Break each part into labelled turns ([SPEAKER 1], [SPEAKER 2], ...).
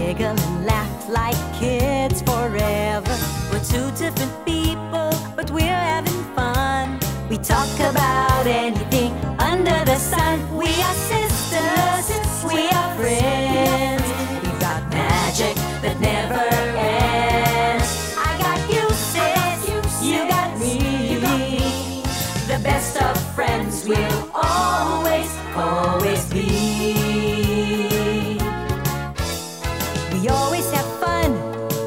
[SPEAKER 1] giggle and laugh like kids forever. We're two different people, but we're having fun. We talk about anything under the sun. We are sisters, we are friends. We've got magic that never ends. I got you, sis, you got me. The best of friends we'll always, always be. We always have fun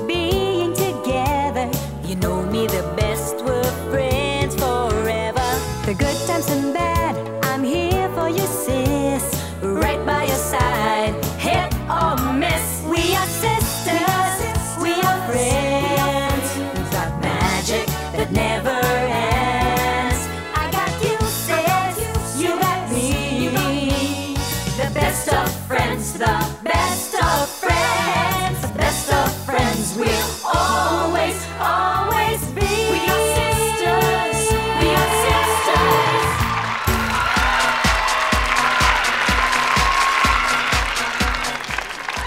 [SPEAKER 1] being together. You know me the best, we're friends forever. The good times and bad, I'm here for you, sis. Right by your side, hit or miss. We are sisters, we are friends. We've got magic that never ends. I got you, sis, you got me. The best of friends, the best of friends. The best of friends we'll always, always be. We are sisters, we are sisters.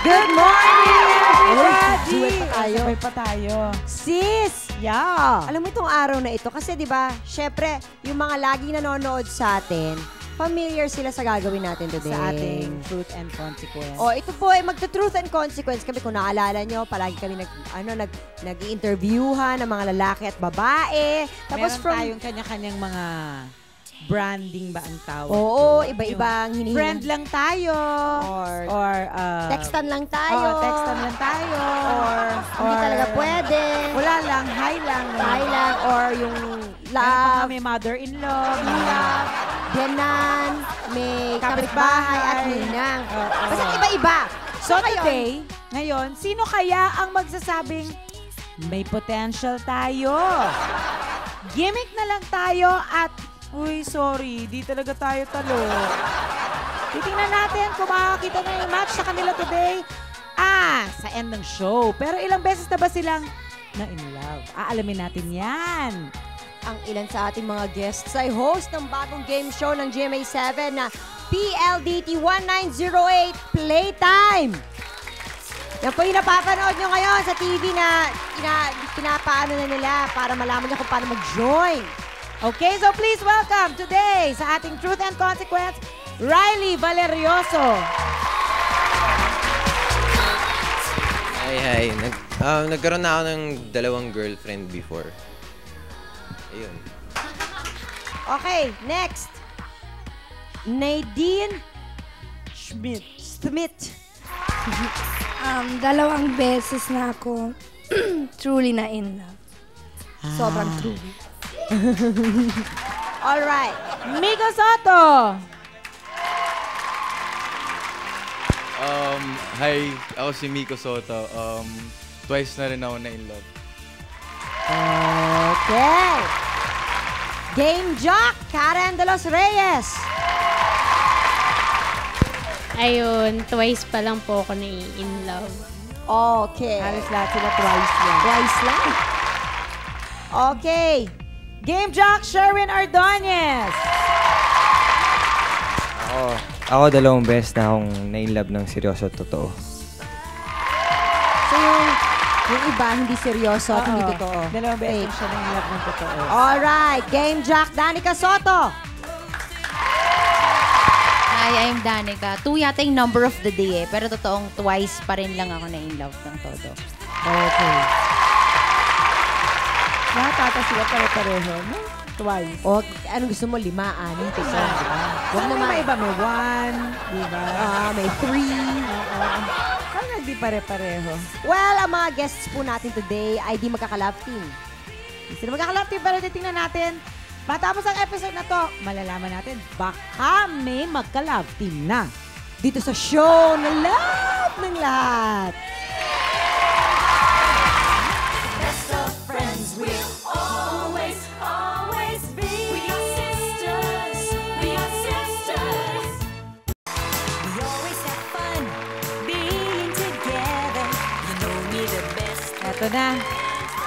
[SPEAKER 2] Good morning, everybody!
[SPEAKER 3] Duet pa tayo.
[SPEAKER 2] Sabay pa tayo.
[SPEAKER 3] Sis!
[SPEAKER 2] Yeah!
[SPEAKER 3] Alam mo itong araw na ito, kasi di ba, syempre, yung mga laging nanonood sa atin, familiar sila sa gagawin natin today.
[SPEAKER 2] Sa ating Truth and Consequence.
[SPEAKER 3] O, ito po ay magta-truth and consequence kami. Kung naalala nyo, palagi kami nag-i-interviewhan ng mga lalaki at babae.
[SPEAKER 2] Tapos tayong kanya-kanyang mga branding ba ang tawag?
[SPEAKER 3] Oo, iba-ibang hinihingi.
[SPEAKER 2] Friend lang tayo. Or
[SPEAKER 3] Textan lang tayo.
[SPEAKER 2] Textan lang tayo.
[SPEAKER 3] Hindi talaga pwede.
[SPEAKER 2] Wala lang, hi lang.
[SPEAKER 3] Hi lang. Or yung
[SPEAKER 2] Love.
[SPEAKER 3] love.
[SPEAKER 2] May mother-in-law.
[SPEAKER 3] Love. Biyanan. May kapitbahay at ninang. Basta iba-iba.
[SPEAKER 2] So today, ngayon, sino kaya ang magsasabing may potential tayo? Gimmick na lang tayo at uy, sorry, di talaga tayo talo. Titingnan natin kung makakita na yung match sa kanila today. Sa end ng show. Pero ilang beses na ba silang na-in love? Aalamin natin yan.
[SPEAKER 3] Ang ilan sa ating mga guests ay host ng bagong game show ng GMA7 na PLDT 1908 Playtime. Yan po yung napapanood nyo ngayon sa TV na pinapaano na nila para malaman nyo kung paano mag-join.
[SPEAKER 2] Okay, so please welcome today sa ating Truth and Consequence, Riley Valerioso.
[SPEAKER 4] Hi. Nagkaroon na ako ng dalawang girlfriend before. Ayun.
[SPEAKER 3] Okay, next. Nadine Schmidt.
[SPEAKER 5] Dalawang beses na ako truly na in love. Sobrang truly.
[SPEAKER 3] Alright.
[SPEAKER 2] Miko Soto.
[SPEAKER 6] Hi, ako si Miko Soto. Twice na rin ako na in love.
[SPEAKER 3] Okay. Game Jock, Karen De Los Reyes.
[SPEAKER 7] Ayun, twice pa lang po ako na in love.
[SPEAKER 3] Okay.
[SPEAKER 2] Halos lahat sila twice lang.
[SPEAKER 3] Twice lang. Okay.
[SPEAKER 2] Game Jock, Sherwin Ordonez.
[SPEAKER 8] Ako dalawang beses na akong na-in-love ng seryoso at totoo.
[SPEAKER 3] So yung iba hindi seryoso at hindi totoo.
[SPEAKER 2] Dalawang beses siya na-in-love ng totoo.
[SPEAKER 3] Alright. Game Jock, Danica Soto.
[SPEAKER 9] Hi, I'm Danica. 2 yata yung number of the day pero totoong twice pa rin lang ako na-in-love ng todo.
[SPEAKER 2] Okay. Lahat ata sila pare-pareho, no? Twice.
[SPEAKER 3] O, anong gusto mo? 5, 6, 7.
[SPEAKER 2] Huwag naman iba. May 1, di ba?
[SPEAKER 3] May 3.
[SPEAKER 2] Parang hindi pare-pareho.
[SPEAKER 3] Well, ang mga guests po natin today ay di magkaka-love team.
[SPEAKER 2] Hindi sila magkaka-love team, pero titingnan natin. Matapos ang episode na to, malalaman natin, baka may magka-love team na.
[SPEAKER 3] Dito sa show na lahat ng lahat.
[SPEAKER 1] Best of friends we'll always, always be. We are sisters, we are sisters. We always have fun being together. You know me the best.
[SPEAKER 2] Eto na.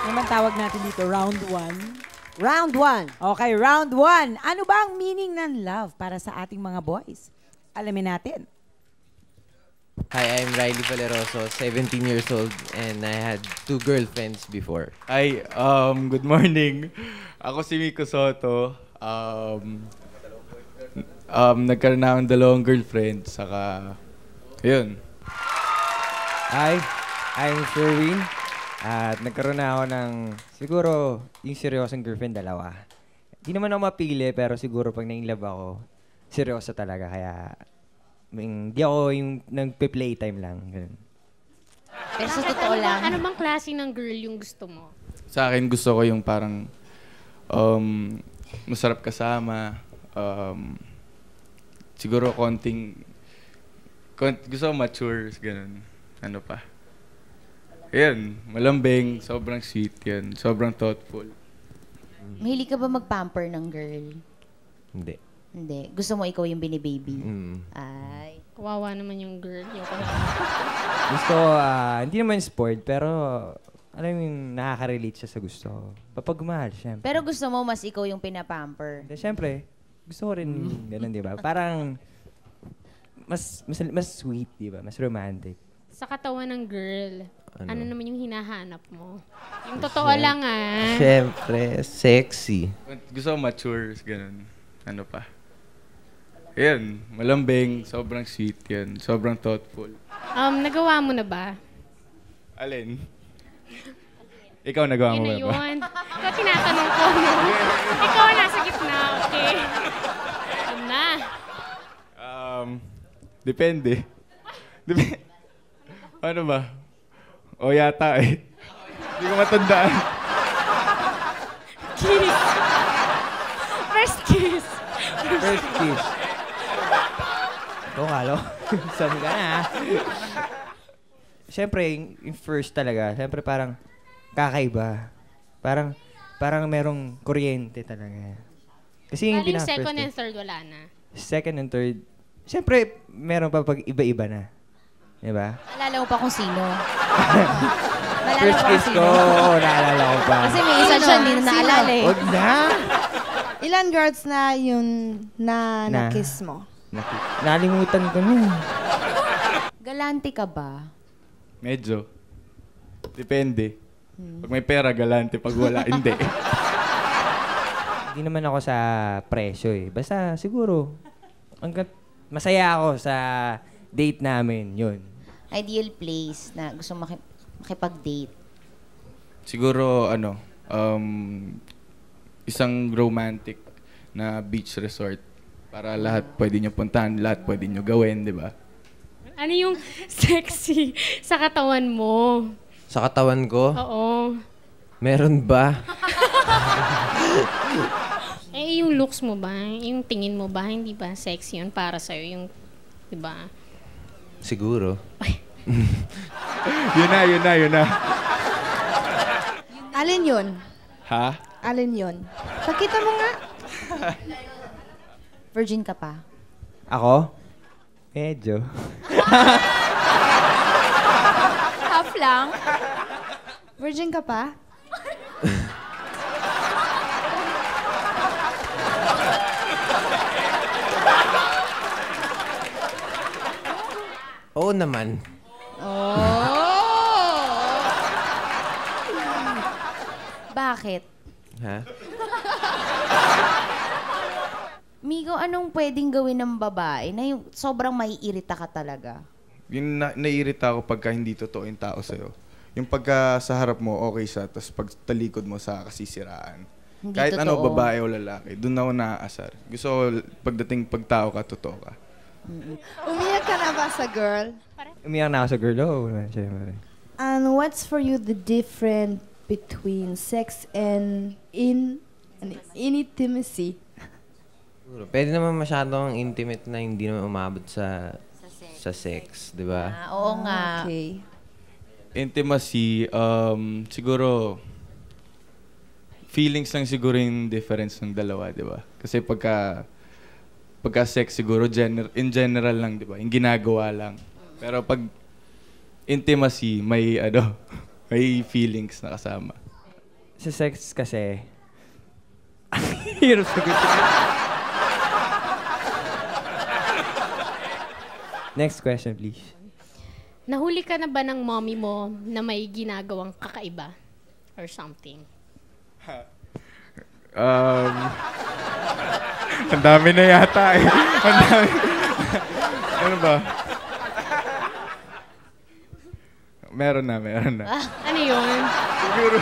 [SPEAKER 2] Naman tawag natin dito, round 1.
[SPEAKER 3] Round 1.
[SPEAKER 2] Okay, round 1. Ano ba ang meaning ng love para sa ating mga boys? Alamin natin.
[SPEAKER 4] Hi, I'm Riley Valeroso, 17 years old, and I had 2 girlfriends before.
[SPEAKER 6] Hi, good morning. Ako si Miko Soto. Nagkaroon na akong 2 girlfriend, saka, yun.
[SPEAKER 8] Hi, I'm Sherwin. At nagkaroon na ako ng, siguro, yung seryosong girlfriend, 2. Di naman ako mapili, pero siguro pag na-inlove ako, seryoso talaga. Kaya, di ako yung nagpe-playtime lang. Ganun.
[SPEAKER 9] Pero sa totoo lang.
[SPEAKER 7] Ano bang klase ng girl yung gusto mo?
[SPEAKER 6] Sa akin, gusto ko yung parang, masarap kasama, siguro gusto ko mature, ganun. Ano pa? Ayan, malambing, sobrang sweet yan, sobrang thoughtful.
[SPEAKER 9] Mahilig ka ba mag-pamper ng girl?
[SPEAKER 4] Hindi.
[SPEAKER 9] Hindi. Gusto mo ikaw yung binibaby?
[SPEAKER 7] Ay. Kawawa naman yung girl.
[SPEAKER 8] Gusto ko, hindi naman sport, pero alam mo yung nakaka-relate siya sa gusto ko. Papagmahal, syempre.
[SPEAKER 9] Pero gusto mo mas ikaw yung pinapamper?
[SPEAKER 8] Syempre, gusto ko rin ganun, di ba? Parang mas sweet, di ba? Mas romantic.
[SPEAKER 7] Sa katawan ng girl, ano naman yung hinahanap mo? Yung totoo lang
[SPEAKER 4] Siyempre, sexy.
[SPEAKER 6] Gusto ko mature, ganun. Ano pa? Ayan, malambing, sobrang sweet yan, sobrang thoughtful.
[SPEAKER 7] Nagawa mo na ba?
[SPEAKER 6] Alin? Ikaw nagawa mo ba?
[SPEAKER 7] Yun. Ikaw tinatanong ko. Ikaw nasa gitna, okay? Yun na.
[SPEAKER 6] Depende. Ano ba? O yata eh. Hindi ko matandaan.
[SPEAKER 7] Kiss. First kiss.
[SPEAKER 8] First kiss. Ito nga, lo. Sabi ka na, Siyempre, yung first talaga, siyempre parang kakaiba. Parang merong kuryente talaga. Kasi yung
[SPEAKER 7] Galing
[SPEAKER 8] pinaka-first.
[SPEAKER 7] second and third, wala na.
[SPEAKER 8] Second and third, siyempre, meron pa pag iba-iba na. Diba?
[SPEAKER 9] Naalala mo pa kung sino?
[SPEAKER 8] First kiss ko, naalala ko pa.
[SPEAKER 9] Kasi may isa siya, hindi na naalala eh.
[SPEAKER 8] Huwag na!
[SPEAKER 5] Ilan girls na yun na na-kiss mo?
[SPEAKER 8] Nalimutan ko na.
[SPEAKER 9] Galante ka ba?
[SPEAKER 6] Medyo. Depende. Pag may pera, galante. Pag wala, hindi.
[SPEAKER 8] Hindi naman ako sa presyo eh. Basta siguro, masaya ako sa date namin, yun.
[SPEAKER 9] Ideal place na gusto makipag-date.
[SPEAKER 6] Siguro, isang romantic na beach resort para lahat pwede nyo puntahan, lahat pwede nyo gawin, di ba?
[SPEAKER 7] Ano yung sexy sa katawan mo?
[SPEAKER 4] Sa katawan ko?
[SPEAKER 7] Oo.
[SPEAKER 4] Meron ba?
[SPEAKER 7] Yung looks mo ba? Yung tingin mo ba? Hindi ba sexy yun para sa'yo? Yung, di ba?
[SPEAKER 4] Siguro.
[SPEAKER 6] Yun na.
[SPEAKER 5] Alin yun?
[SPEAKER 6] Ha?
[SPEAKER 5] Alin yun? Pakita mo nga.
[SPEAKER 9] Virgin ka pa?
[SPEAKER 8] Ako? Medyo.
[SPEAKER 5] Half lang. Virgin ka pa?
[SPEAKER 4] Oo naman.
[SPEAKER 9] Bakit?
[SPEAKER 4] Ha?
[SPEAKER 9] Migo, anong pwedeng gawin ng babae na yung sobrang maiirita ka talaga?
[SPEAKER 6] Yung naiirita ako pagka hindi totoo yung tao sa'yo. Yung pagka sa harap mo, okay siya, tapos pag talikod mo sa kasisiraan.
[SPEAKER 9] Hindi
[SPEAKER 6] Kahit
[SPEAKER 9] totoo.
[SPEAKER 6] ano, babae o lalaki, doon ako naaasar. Gusto ko pagdating pagtao ka, totoo ka.
[SPEAKER 5] Umiyak ka na ba sa girl?
[SPEAKER 8] Umiyak na ako sa girl. Oo, syempre.
[SPEAKER 5] And what's for you the difference between sex and intimacy?
[SPEAKER 4] Pwede naman masyadong intimate na hindi naman umabot sa sex, di ba?
[SPEAKER 9] Oo nga.
[SPEAKER 5] Okay.
[SPEAKER 6] Intimacy, siguro, feelings lang siguro yung difference ng dalawa, di ba? Kasi pagka sex siguro, in general lang, di ba? Yung ginagawa lang. Pero pag intimacy, may may feelings na kasama.
[SPEAKER 8] Sa sex kasi, hirap sagutin. Next question, please.
[SPEAKER 7] Nahuli ka na ba ng mommy mo na may ginagawang kakaiba? Or something?
[SPEAKER 6] Ang dami na yata eh. Ang dami. Ano ba? Meron na.
[SPEAKER 7] Ano yun?
[SPEAKER 6] Siguro.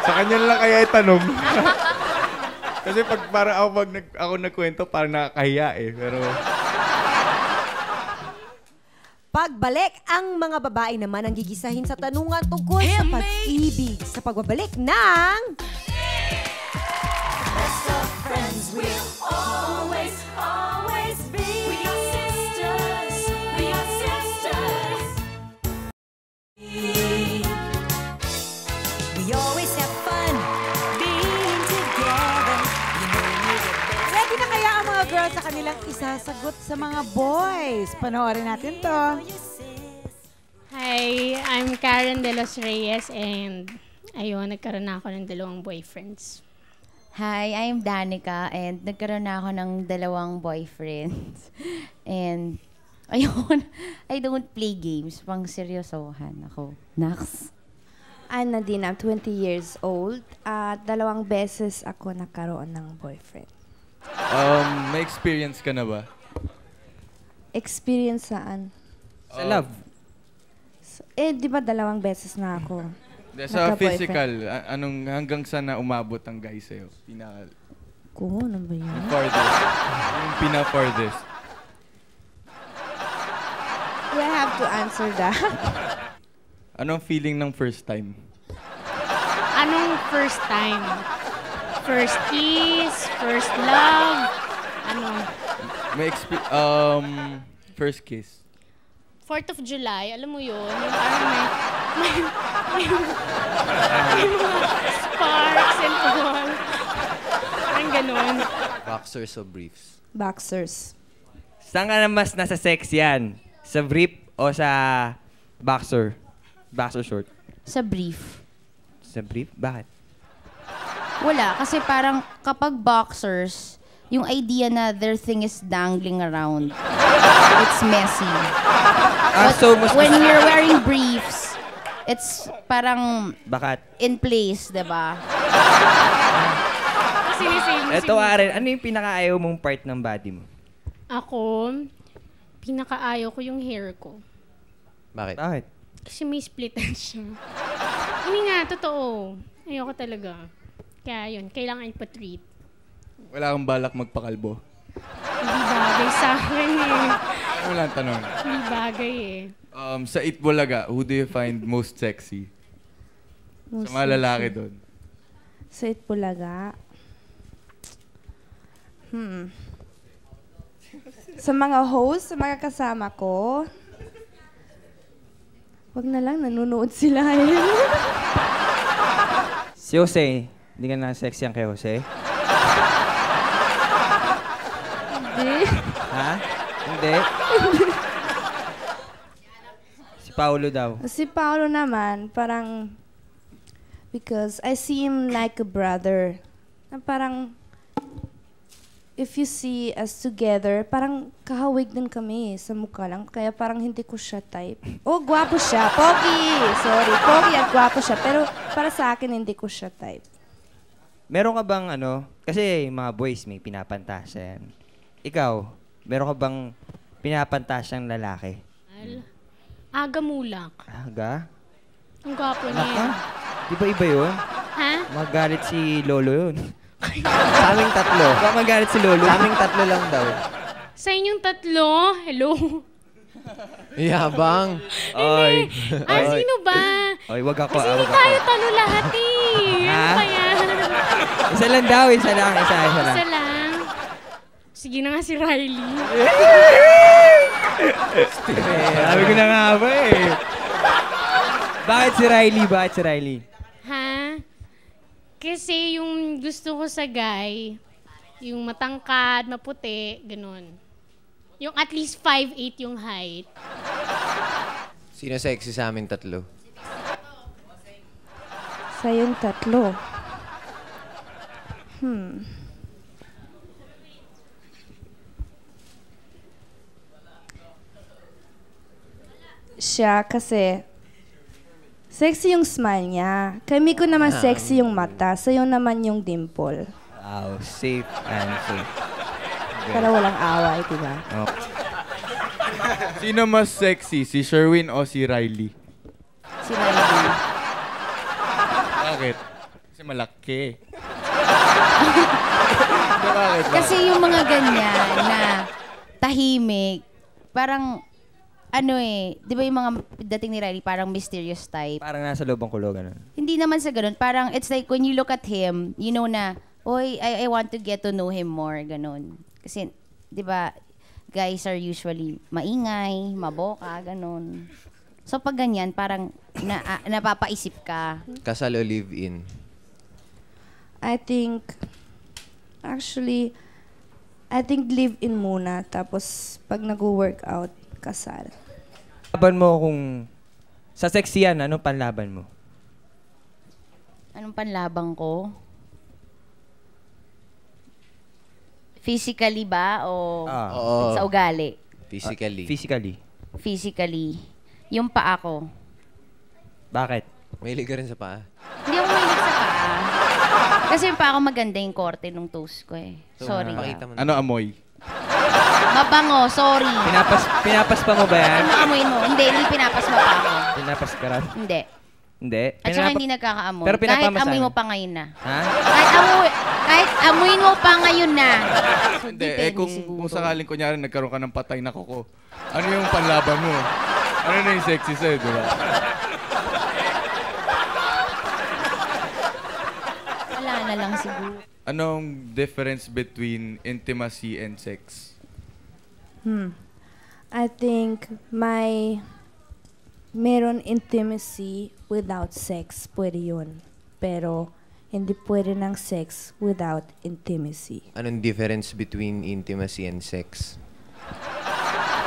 [SPEAKER 6] Sa kanya lang kaya itanong. Kasi pag ako nagkwento, parang nakakahiya eh. Pero...
[SPEAKER 3] Pagbalik, ang mga babae naman ang gigisahin sa tanungan tungkol sa pag-ibig sa pagbabalik ng...
[SPEAKER 1] Best of friends will always, always be. We are sisters. We are sisters. We always have fun being together. You know you're the best.
[SPEAKER 2] Ready na kaya ang mga girls sa kanilang isasagot sa mga boys? Panoorin natin to.
[SPEAKER 7] Hi, I'm Karen De Los Reyes and ayun, nagkaroon na ako ng 2 boyfriends.
[SPEAKER 9] Hi, I'm Danica and nagkaroon na ako ng 2 boyfriends. And ayun, I don't play games. Pang seryosohan ako. Next.
[SPEAKER 5] I'm Nadine, I'm 20 years old. At 2 beses ako nagkaroon ng boyfriend.
[SPEAKER 6] May experience ka na ba?
[SPEAKER 5] Experience saan?
[SPEAKER 8] Sa love.
[SPEAKER 5] Di ba 2 beses na ako?
[SPEAKER 6] Sa physical, hanggang saan na umabot ang guy sa'yo?
[SPEAKER 5] Kung ano ba yun?
[SPEAKER 6] Yung farthest. Yung pina-farthest.
[SPEAKER 5] Do I have to answer that?
[SPEAKER 6] Anong feeling ng first time?
[SPEAKER 7] Anong first time? First kiss? First love? Ano?
[SPEAKER 6] First kiss.
[SPEAKER 7] 4th of July, alam mo yun? Yung parang may mga sparks and all. Parang ganun.
[SPEAKER 4] Boxers o briefs?
[SPEAKER 5] Boxers.
[SPEAKER 8] Saan ka na mas nasa sex yan? Sa brief o sa boxer? Boxer short?
[SPEAKER 9] Sa brief.
[SPEAKER 8] Sa brief? Bakit?
[SPEAKER 9] Wala, kasi parang kapag boxers, yung idea na their thing is dangling around. It's messy. But when you're wearing briefs, it's parang
[SPEAKER 8] Bakit?
[SPEAKER 9] in place, diba?
[SPEAKER 8] Ito, Aren, ano yung pinakaayaw mong part ng body mo?
[SPEAKER 7] Ako, pinakaayaw ko yung hair ko.
[SPEAKER 4] Bakit?
[SPEAKER 8] Bakit?
[SPEAKER 7] Kasi may split ends siya. Hindi nga, totoo. Ayoko talaga. Kaya yun, kailangan ipa-treat.
[SPEAKER 6] Wala kang balak magpakalbo?
[SPEAKER 7] Hindi bagay sa akin eh.
[SPEAKER 6] Ano lang tanong?
[SPEAKER 7] Hindi bagay eh.
[SPEAKER 6] Sa Itbulaga, who do you find most sexy? Sa mga lalaki doon.
[SPEAKER 5] Sa Itbulaga? Sa mga host, sa mga kasama ko, wag na lang, nanonood sila.
[SPEAKER 8] Si Jose, hindi ka na sexy ang kay Jose?
[SPEAKER 5] Hindi.
[SPEAKER 8] Ha? Hindi? Si Paolo daw.
[SPEAKER 5] Si Paolo naman, parang, because I see him like a brother. Na parang, if you see us together, parang kahawig din kami sa mukha lang. Kaya parang hindi ko siya type. Oh, gwapo siya. Pogi! Sorry, pogi at gwapo siya. Pero para sa akin, hindi ko siya type.
[SPEAKER 8] Meron ka bang kasi mga boys may pinapantasan. Ikaw, meron ka bang pinapantasyang lalaki?
[SPEAKER 7] Aga Mulak.
[SPEAKER 8] Aga?
[SPEAKER 7] Ang gwapo niya.
[SPEAKER 8] Naka? Di ba iba yun?
[SPEAKER 7] Ha?
[SPEAKER 8] Magalit si Lolo yun. Sa aming 3. Baka magalit si Lolo.
[SPEAKER 4] Sa aming 3 lang daw.
[SPEAKER 7] Sa inyong 3? Hello?
[SPEAKER 4] Yabang.
[SPEAKER 8] Oy.
[SPEAKER 7] Ay, sino ba?
[SPEAKER 8] Oy, wag ako.
[SPEAKER 7] Kasi hindi tayo talo lahat eh. Ano ba yan?
[SPEAKER 8] Isa lang daw, isa lang.
[SPEAKER 7] Isa lang. Sige na nga si Riley.
[SPEAKER 8] Sabi ko na nga ba eh. Bakit si Riley?
[SPEAKER 7] Ha? Kasi yung gusto ko sa guy, yung matangkad, maputi, ganun. Yung at least 5'8" yung height.
[SPEAKER 4] Sino sexy sa amin 3?
[SPEAKER 5] Sa yung 3. siya kasi sexy yung smile niya. Kami ko naman sexy yung mata. Sa'yo naman yung dimple.
[SPEAKER 8] Wow, safe and safe.
[SPEAKER 3] Para walang away, diba?
[SPEAKER 8] Oh.
[SPEAKER 6] Sino mas sexy, si Sherwin o si Riley?
[SPEAKER 5] Si Riley.
[SPEAKER 6] Bakit? Kasi malaki. Bakit?
[SPEAKER 9] Kasi yung mga ganyan na tahimik, parang di ba yung mga dating ni Riley, parang mysterious type.
[SPEAKER 8] Parang nasa loob ang kulo, ganun.
[SPEAKER 9] Hindi naman sa ganun. Parang it's like when you look at him, you know na, I want to get to know him more, ganun. Kasi, di ba, guys are usually maingay, maboka, ganun. So pag ganyan, parang napapaisip ka.
[SPEAKER 4] Kasal o live-in?
[SPEAKER 5] I think live-in muna. Tapos, pag nag-workout, kasal.
[SPEAKER 8] Laban mo kung sa sexian, anong panlaban mo?
[SPEAKER 9] Anong panlabang ko? Physically ba o sa ugali?
[SPEAKER 4] Physically.
[SPEAKER 9] Physically. Yung paa ko.
[SPEAKER 8] Bakit?
[SPEAKER 4] Mahilig ka rin sa paa?
[SPEAKER 9] Hindi ako mahilig sa paa. Kasi yung paa ko maganda yung korte nung toes ko eh. Sorry.
[SPEAKER 6] Ano amoy?
[SPEAKER 9] Mabango, sorry.
[SPEAKER 8] Pinapas pa mo ba yan?
[SPEAKER 9] Ano amoy mo? Hindi pinapasma pa ako.
[SPEAKER 8] Pinapas ka rin?
[SPEAKER 9] Hindi.
[SPEAKER 8] Hindi?
[SPEAKER 9] At saka hindi nagkakaamoy.
[SPEAKER 8] Pero
[SPEAKER 9] kahit
[SPEAKER 8] pinapamasahe.
[SPEAKER 9] amoy mo pa ngayon na.
[SPEAKER 8] Ha?
[SPEAKER 9] Kahit amoy mo pa ngayon na. So,
[SPEAKER 6] Hindi, kung sakaling kunyari nagkaroon ka ng patay na kuko, ano yung panlaban mo? Ano na yung sexy sa'yo, di ba?
[SPEAKER 9] Wala na lang siguro.
[SPEAKER 6] Anong difference between intimacy and sex?
[SPEAKER 5] I think meron intimacy without sex, pwede yun. Pero, hindi pwede ng sex without intimacy.
[SPEAKER 4] Anong difference between intimacy and sex?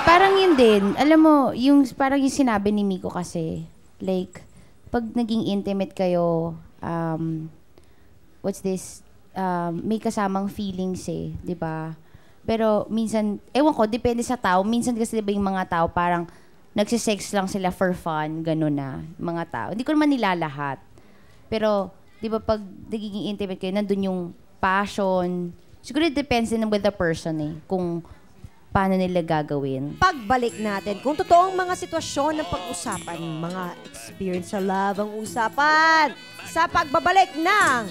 [SPEAKER 9] Parang yun din. Alam mo, parang yung sinabi ni Miko kasi, like, pag naging intimate kayo, may kasamang feelings eh, di ba? Pero minsan, ewan ko, depende sa tao. Minsan kasi di ba yung mga tao parang nagsisex lang sila for fun, gano'n na, mga tao. Hindi ko naman nilalahat. Pero, di ba pag nagiging intimate kayo, nandun yung passion. Siguro it depends din with the person eh, kung paano nila gagawin.
[SPEAKER 3] Pagbalik natin, kung totoong mga sitwasyon ng pag-usapan, mga experience sa love ang usapan sa pagbabalik ng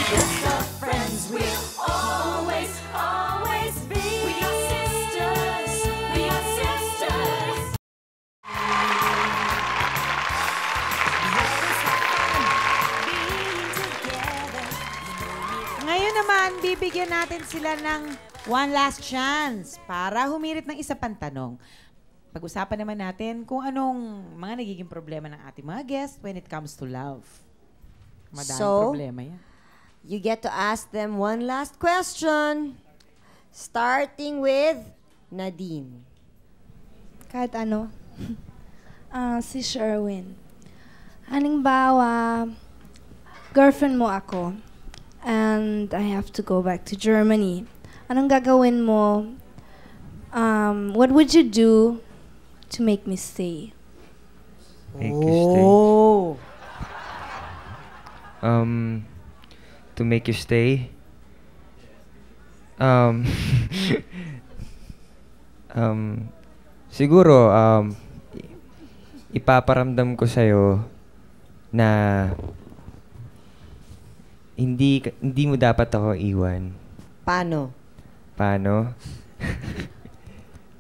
[SPEAKER 1] Best of friends we'll always, always be. We are sisters. We are sisters.
[SPEAKER 2] Ngayon naman, bibigyan natin sila ng one last chance para humirit ng isa pang tanong. Pag-usapan naman natin kung anong mga nagiging problema ng ating mga guests when it comes to love. Madaming problema yan.
[SPEAKER 3] You get to ask them one last question. Starting with Nadine.
[SPEAKER 5] Kahit ano. Si Sherwin. Halimbawa, girlfriend mo ako. And I have to go back to Germany. Anong gagawin mo? What would you do to make me stay?
[SPEAKER 8] Make you stay. To make you stay? Siguro, ipaparamdam ko sa'yo na hindi mo dapat ako iwan.
[SPEAKER 3] Paano?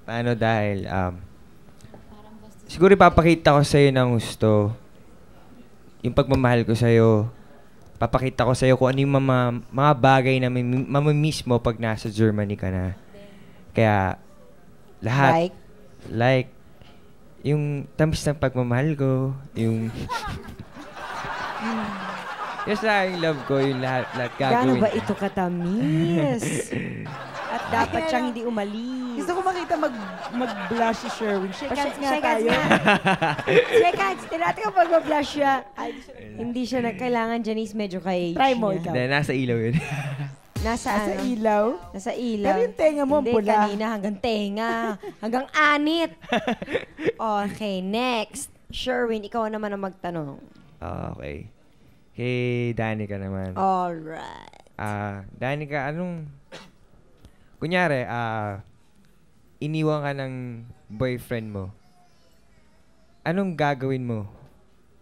[SPEAKER 8] Paano dahil, siguro ipapakita ko sa'yo ng gusto. Yung pagmamahal ko sa'yo. Papakita ko sa'yo kung ano yung mga bagay na mamamiss mo pag nasa Germany ka na. Kaya, lahat. Like, yung tamis ng pagmamahal ko, yung... yung sa aking love ko, yung lahat gagawin.
[SPEAKER 3] Gaano ba ito katamis? At dapat siyang hindi umalis.
[SPEAKER 2] Gusto ko makita mag-blush si Sherwin. Shake hands nga
[SPEAKER 3] Shake hands
[SPEAKER 2] tayo.
[SPEAKER 3] nga. Shake hands. Tingnan ko pag mag-blush siya. Hindi siya na kailangan, Janice, medyo kay
[SPEAKER 2] Try mo ikaw.
[SPEAKER 8] Hindi, nasa ilaw yun.
[SPEAKER 3] Nasa
[SPEAKER 2] Nasa
[SPEAKER 3] ano?
[SPEAKER 2] ilaw?
[SPEAKER 3] Nasa ilaw.
[SPEAKER 2] Pero yung tenga mo,
[SPEAKER 3] Hindi,
[SPEAKER 2] pula.
[SPEAKER 3] kanina hanggang tenga. Hanggang anit. Okay, next. Sherwin, ikaw naman ang magtanong.
[SPEAKER 8] Okay. Hey, Danica naman.
[SPEAKER 3] Alright.
[SPEAKER 8] Danica, kunyari, iniwan ka ng boyfriend mo. Anong gagawin mo?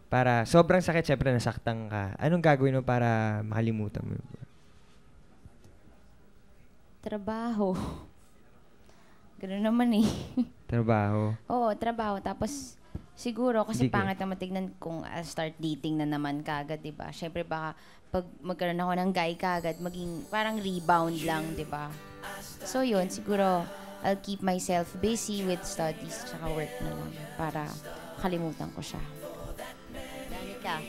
[SPEAKER 8] Para, sobrang sakit, syempre nasaktan ka. Anong gagawin mo para makalimutan mo?
[SPEAKER 9] Trabaho. Ganun naman eh.
[SPEAKER 8] Trabaho.
[SPEAKER 9] Oo, trabaho. Tapos, siguro, kasi
[SPEAKER 8] Sige.
[SPEAKER 9] pangit na matignan kung I'll start dating na naman kagad, di ba? Siyempre, baka pag magkaroon ako ng guy kagad, maging parang rebound lang, di ba? So, yun, siguro, I'll keep myself busy with studies tsaka work na lang para kalimutan ko siya.
[SPEAKER 3] Danica.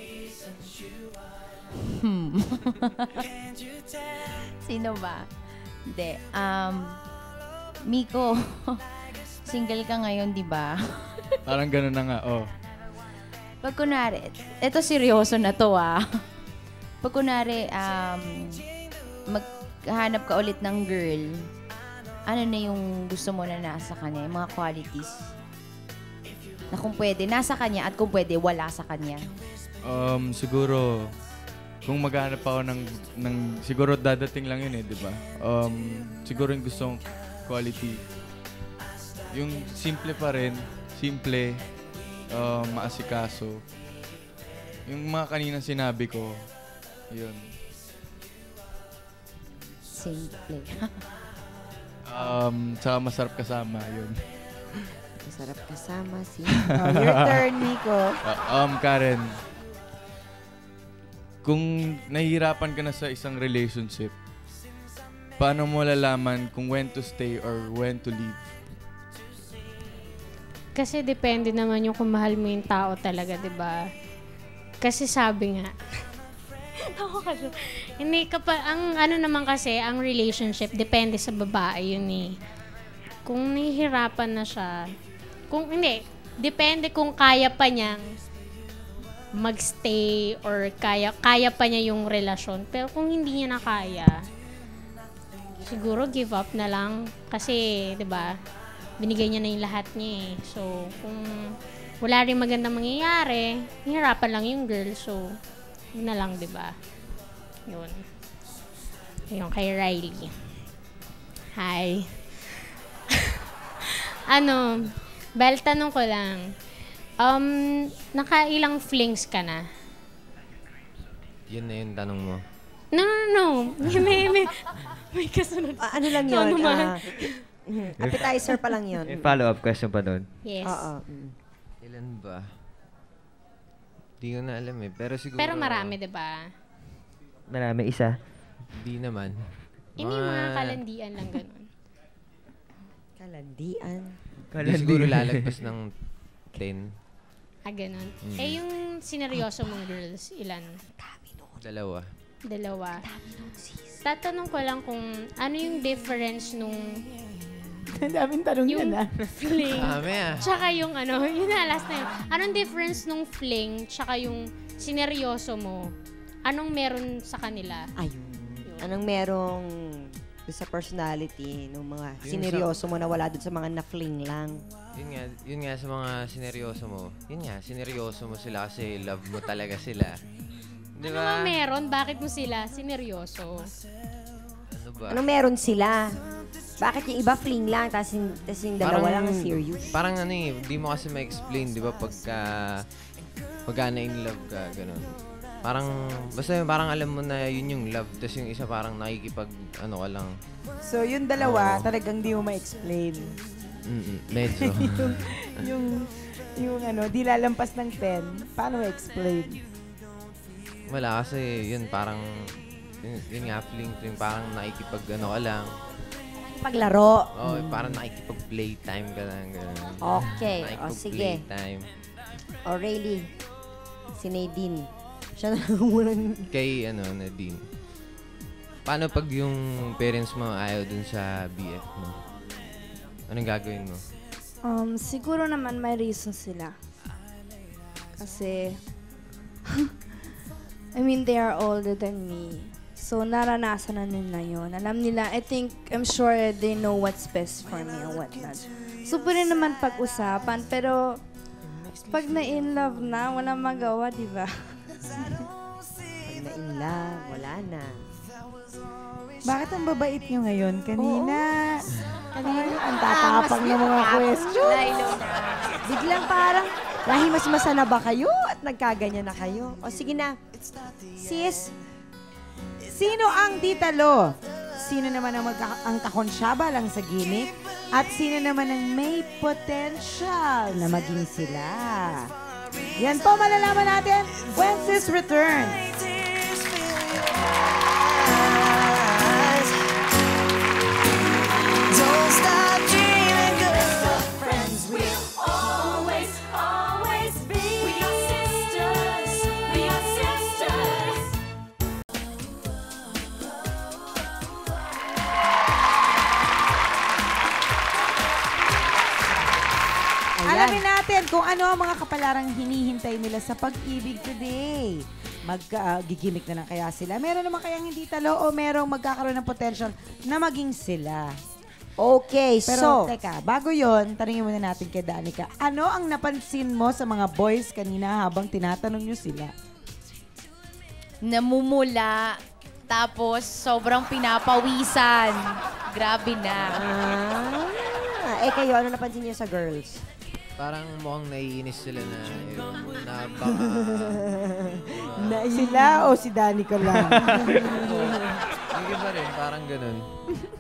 [SPEAKER 9] Sino ba? Hindi. Miko, single ka ngayon, di ba?
[SPEAKER 6] Parang gano'n na nga,
[SPEAKER 9] Pag kunwari, eto seryoso na to Pag kunwari, maghanap ka ulit ng girl, ano na yung gusto mo na nasa kanya, yung mga qualities? Na kung pwede, nasa kanya at kung pwede, wala sa kanya.
[SPEAKER 6] Siguro, kung maghanap ako ng siguro dadating lang yun di ba? Siguro yung gustong quality. Yung simple pa rin, maasikaso. Yung mga kaninang sinabi ko, yun.
[SPEAKER 3] Simple.
[SPEAKER 6] Tsaka masarap kasama, yun.
[SPEAKER 3] Masarap kasama si...
[SPEAKER 2] Your turn, Nico.
[SPEAKER 6] Karen, kung nahihirapan ka na sa isang relationship, paano mo lalaman kung when to stay or when to leave?
[SPEAKER 7] Kasi depende naman yung kung mahal mo yung tao talaga, di ba? Kasi sabi nga, hindi ang ano naman kasi, ang relationship, depende sa babae yun eh. Kung nahihirapan na siya, kung hindi, depende kung kaya pa niyang magstay or kaya pa niya yung relasyon. Pero kung hindi niya na kaya, siguro give up na lang. Kasi, di ba, binigay niya na yung lahat niya eh. So, kung wala rin magandang mangyayari, hihirapan lang yung girl. So, yun na lang, di ba? Yun. Ayun, kay Riley. Hi. Bel, tanong ko lang. Nakailang flings ka na?
[SPEAKER 4] Yun na yung tanong mo.
[SPEAKER 7] No. May kasunod.
[SPEAKER 3] Ano lang yun?
[SPEAKER 7] Ano naman?
[SPEAKER 3] Appetizer pa lang yun.
[SPEAKER 8] May follow-up question pa doon.
[SPEAKER 7] Yes.
[SPEAKER 3] Oo.
[SPEAKER 4] Ilan ba? Hindi ko na alam eh. Pero siguro...
[SPEAKER 7] Pero marami, di ba?
[SPEAKER 8] Marami, isa.
[SPEAKER 4] Hindi naman.
[SPEAKER 7] Hindi mga kalandian lang ganun.
[SPEAKER 3] Kalandian.
[SPEAKER 4] Hindi siguro lalagpas ng 10.
[SPEAKER 7] Ganun. Yung sineryoso mong girls, ilan?
[SPEAKER 4] 2.
[SPEAKER 7] Dalawa. Tatanong ko lang kung ano yung difference nung
[SPEAKER 2] Ang daming tanong
[SPEAKER 7] yung
[SPEAKER 2] yan
[SPEAKER 7] fling.
[SPEAKER 4] Dami
[SPEAKER 7] Tsaka yung yun na, last na yun. Anong difference nung fling tsaka yung sineryoso mo? Anong meron sa kanila?
[SPEAKER 3] Ayun. Anong merong sa personality ng mga sineryoso mo na wala dun sa mga na-fling lang?
[SPEAKER 4] Yun nga sa mga sineryoso mo. Sineryoso mo sila kasi love mo talaga sila. Di
[SPEAKER 7] Ano
[SPEAKER 4] ba?
[SPEAKER 7] nga meron? Bakit mo sila sineryoso?
[SPEAKER 4] Ano ba?
[SPEAKER 3] Anong meron sila? Bakit yung iba fling lang, tapos yung dalawa lang ang serious?
[SPEAKER 4] Parang di mo kasi ma-explain, di ba, pagka na in love ka, gano'n. Basta parang alam mo na yun yung love, tapos yung isa parang nakikipag, ka lang.
[SPEAKER 2] So, yung dalawa, talagang di mo ma-explain.
[SPEAKER 4] Medyo.
[SPEAKER 2] yung di lalampas ng 10, paano ma-explain?
[SPEAKER 4] Wala kasi yun parang, yun nga, fling, parang nakikipag, ka lang.
[SPEAKER 3] Paglaro.
[SPEAKER 4] Parang nakikipag-playtime ka lang, gano'n.
[SPEAKER 3] Okay. Sige.
[SPEAKER 4] Nakikipag-playtime.
[SPEAKER 3] Rayleigh. Si Nadine. Siya na munang...
[SPEAKER 4] Kay, Nadine. Paano pag yung parents mo ayaw dun sa BF mo? Anong gagawin mo?
[SPEAKER 5] Siguro naman may reason sila. Kasi, I mean, they are older than me. So, naranasan na nila yun. Alam nila, I'm sure they know what's best for me and whatnot. So, pwede naman pag-usapan, pero pag na-in love na, walang magawa, di ba?
[SPEAKER 3] Pag na-in love, wala na.
[SPEAKER 2] Bakit ang babait nyo ngayon? Kanina. Ang tatapang ng mga questions.
[SPEAKER 3] Biglang parang, nahimas-masa na ba kayo at nagkaganyan na kayo? O sige na, sis,
[SPEAKER 2] Sino ang di talo? Sino naman ang kakonsyaba lang sa gimmick? At sino naman ang may potential na maging sila? Yan po malalaman natin when sis return.
[SPEAKER 1] Don't stop dreaming, girl. Friends will always, always be. We are sisters. We are sisters.
[SPEAKER 2] Alamin natin kung ano ang mga kapalarang hinihintay nila sa pag-ibig today. Mag-gigimik na lang kaya sila? Meron naman kayang hindi talo o merong magkakaroon ng potential na maging sila?
[SPEAKER 3] Okay,
[SPEAKER 2] Pero
[SPEAKER 3] so,
[SPEAKER 2] teka, bago yon, tanungin muna natin kay Danica. Ano ang napansin mo sa mga boys kanina habang tinatanong nyo sila?
[SPEAKER 9] Namumula, tapos sobrang pinapawisan. Grabe na.
[SPEAKER 3] kayo, ano napansin niyo sa girls?
[SPEAKER 4] Parang mukhang naiinis sila na yun, na baka...
[SPEAKER 2] Na sila o si Danica lang?
[SPEAKER 4] Hindi ba rin, parang ganun.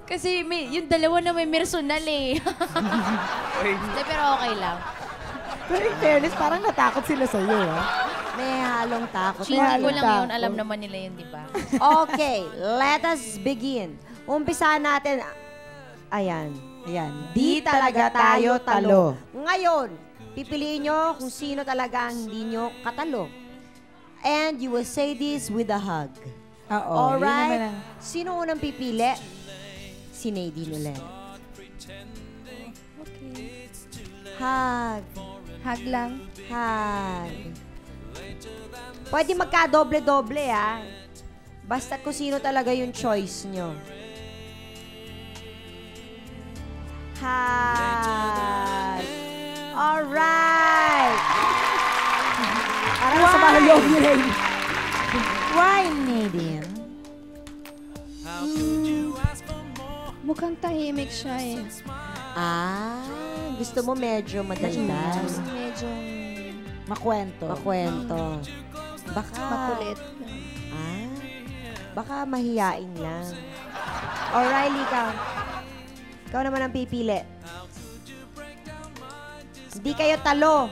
[SPEAKER 9] Kasi yung dalawa na may personal eh. Hindi, pero okay lang.
[SPEAKER 2] Pero in fairness, parang natakot sila sa'yo, ha?
[SPEAKER 3] May halong takot.
[SPEAKER 9] Cheating ko lang yun, alam naman nila yun, di ba?
[SPEAKER 3] Okay, let us begin. Umpisahan natin. Ayan.
[SPEAKER 2] Di talaga tayo talo.
[SPEAKER 3] Ngayon, pipiliin nyo kung sino talaga ang hindi nyo katalo. And you will say this with a hug.
[SPEAKER 2] Oo.
[SPEAKER 3] Alright? Sino unang pipili? Si Nadine ulit.
[SPEAKER 5] Okay.
[SPEAKER 3] Hug.
[SPEAKER 5] Hug lang.
[SPEAKER 3] Hug. Pwede magka-doble-doble, ah. Basta kung sino talaga yung choice nyo. Hug. Alright.
[SPEAKER 2] Parang sa bahalyog nila yun. Why, Nadine?
[SPEAKER 5] Mukhang tahimik siya eh.
[SPEAKER 3] Gusto mo medyo madaldal.
[SPEAKER 5] Medyo
[SPEAKER 2] Makwento.
[SPEAKER 3] Baka
[SPEAKER 5] makulit.
[SPEAKER 3] Baka mahiyain lang. O'Reilly, ikaw naman ang pipili. Hindi kayo talo.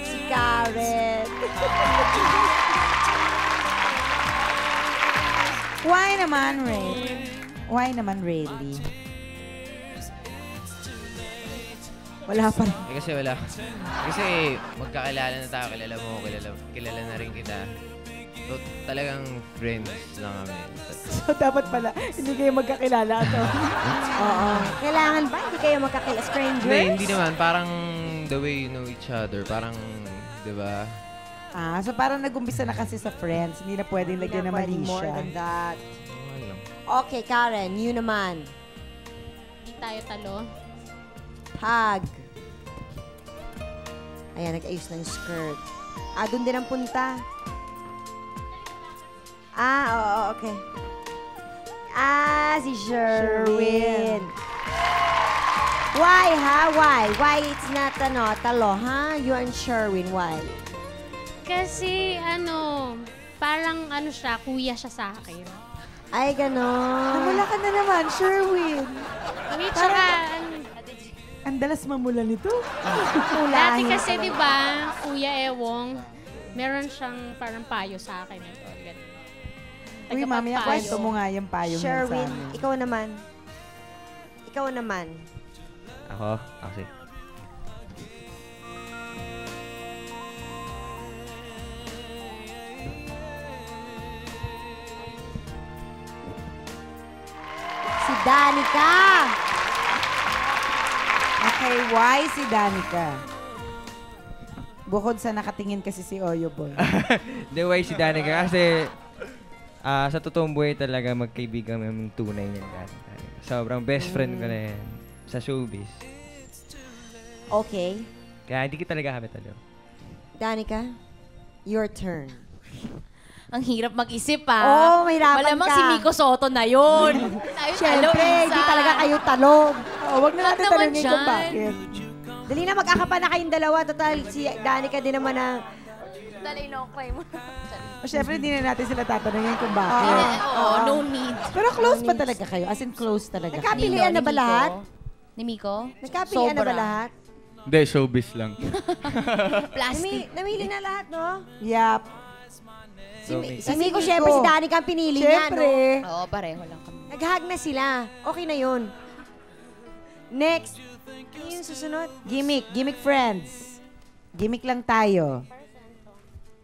[SPEAKER 3] Si Karen.
[SPEAKER 2] Why naman, Ray? Why naman, really? Wala pa rin.
[SPEAKER 4] Kasi wala. Kasi magkakilala na tayo, kilala na rin kita. So, talagang friends lang kami.
[SPEAKER 2] So, dapat pala, hindi kayo magkakilala to.
[SPEAKER 3] Oo. Kailangan ba? Hindi kayo magkakilala? Strangers?
[SPEAKER 4] Hindi naman. Parang the way you know each other. Parang, di ba?
[SPEAKER 2] So parang nag-umpisa na kasi sa friends. Hindi na pwedeng lagyan na mali
[SPEAKER 3] more
[SPEAKER 2] siya.
[SPEAKER 3] than that.
[SPEAKER 4] Okay lang.
[SPEAKER 3] Okay, Karen, you naman.
[SPEAKER 7] Hindi tayo talo.
[SPEAKER 3] Hug. Ayan, nag-ayos ng skirt. Doon din ang punta. Oo, okay. Si Sherwin. Why, ha? Why? Why it's not, talo, ha? You and Sherwin, why?
[SPEAKER 7] Kasi, parang siya, kuya siya sa akin.
[SPEAKER 3] Ay, ganon.
[SPEAKER 2] Namula ka na naman, Sherwin.
[SPEAKER 7] Wait, tsaka,
[SPEAKER 2] Ang dalas mamula nito.
[SPEAKER 7] dati kasi, di ba, Kuya Ewong, meron siyang parang payo sa akin. Ito, ganun.
[SPEAKER 2] Uy, mamaya kwento mo nga yung payong
[SPEAKER 3] Sherwin,
[SPEAKER 2] sa amin.
[SPEAKER 3] ikaw naman. Ikaw naman.
[SPEAKER 8] Ako? Okay.
[SPEAKER 3] Si Danica.
[SPEAKER 2] Okay, why si Danica? Bukod sa nakatingin kasi si Oyo Boy.
[SPEAKER 8] The way si Danica kasi sa totoong buhay talaga magkaibigan yung tunay niya. Sobrang best friend ko na yan sa showbiz.
[SPEAKER 3] Okay.
[SPEAKER 8] Kaya hindi kita talaga kami talo.
[SPEAKER 3] Danica, your turn.
[SPEAKER 9] Ang hirap mag-isip pa.
[SPEAKER 3] Oo, mahirapan
[SPEAKER 9] Malamang
[SPEAKER 3] ka.
[SPEAKER 9] si Miko Soto na yun. Tayo
[SPEAKER 3] Siyempre, hindi talaga kayo talog.
[SPEAKER 2] Wag na natin
[SPEAKER 9] Wag naman
[SPEAKER 2] tanongin kung
[SPEAKER 9] dyan.
[SPEAKER 2] bakit.
[SPEAKER 3] Dali na, mag-akapa na kayong dalawa. Total, si Danica din naman ang...
[SPEAKER 9] Dali no, cry mo.
[SPEAKER 2] Siyempre, hindi na natin sila tatanungin kung bakit.
[SPEAKER 9] Oo, no need.
[SPEAKER 2] Pero close pa talaga kayo? As in, close talaga.
[SPEAKER 3] Nagkapilian na ba lahat?
[SPEAKER 9] Ni Miko?
[SPEAKER 3] Nagkapilian na ba
[SPEAKER 9] Sobra.
[SPEAKER 3] lahat?
[SPEAKER 6] Hindi, showbiz lang.
[SPEAKER 9] Plastic.
[SPEAKER 3] Namili na lahat, no?
[SPEAKER 2] Yup.
[SPEAKER 3] Si Miko, syempre, si Danica ang pinili niya, no?
[SPEAKER 2] Siyempre.
[SPEAKER 9] Oo, pareho lang kami.
[SPEAKER 3] Nag-hug na sila. Okay na yun. Next. Ano yung susunod?
[SPEAKER 2] Gimmick friends. Gimmick lang tayo.